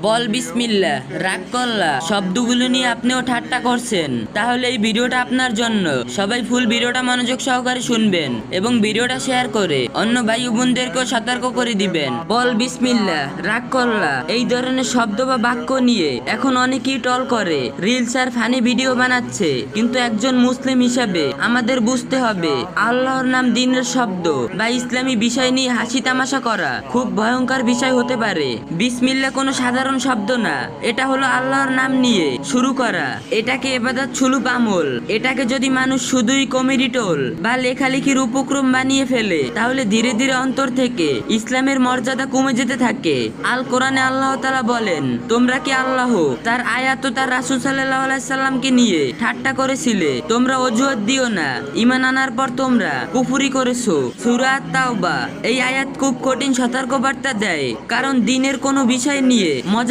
বল বিসমিল্লাহ, রাগ করলা শব্দগুলো নিয়ে আপনিও ঠাট্টা করছেন। তাহলে এই ভিডিওটা আপনার জন্য। সবাই ফুল ভিডিওটা মনোযোগ সহকারে শুনবেন এবং ভিডিওটা শেয়ার করে অন্য ভাই ও বোনদেরকেও সতর্ক করে দিবেন। বল বিসমিল্লাহ, রাগ করলা এই ধরনের শব্দ বা বাক্য নিয়ে এখন অনেকেই টল করে, রিলস আর ফানি ভিডিও বানাচ্ছে। কিন্তু একজন মুসলিম হিসাবে আমাদের বুঝতে হবে, আল্লাহর নাম দ্বীনের শব্দ বা ইসলামী বিষয় নিয়ে হাসি তামাশা করা খুব ভয়ঙ্কর বিষয় হতে পারে। বিসমিল্লাহ কোনো সাধারণ শব্দ না, এটা হলো আল্লাহর নাম নিয়ে শুরু করা। এটাকে ইবাদত সুলুক আমল। এটাকে যদি মানুষ শুধুই কমেডি টোল বা লেখালেখির উপক্রম বানিয়ে ফেলে, তাহলে ধীরে ধীরে অন্তর থেকে ইসলামের মর্যাদা কমে যেতে থাকে। আল কোরআনে আল্লাহ তাআলা বলেন, তোমরা কি আল্লাহ তার আয়াত ও তার রাসূল সাল্লাল্লাহু আলাইহি সাল্লামকে নিয়ে ঠাট্টা করেছিলে? তোমরা অজুহাত দিও না, ঈমান আনার পর তোমরা কুফরি করেছো। সূরা আত-তাওবা। এই আয়াত খুব কঠিন সতর্কবার্তা দেয়, কারণ দ্বীনের কোনো বিষয় নিয়ে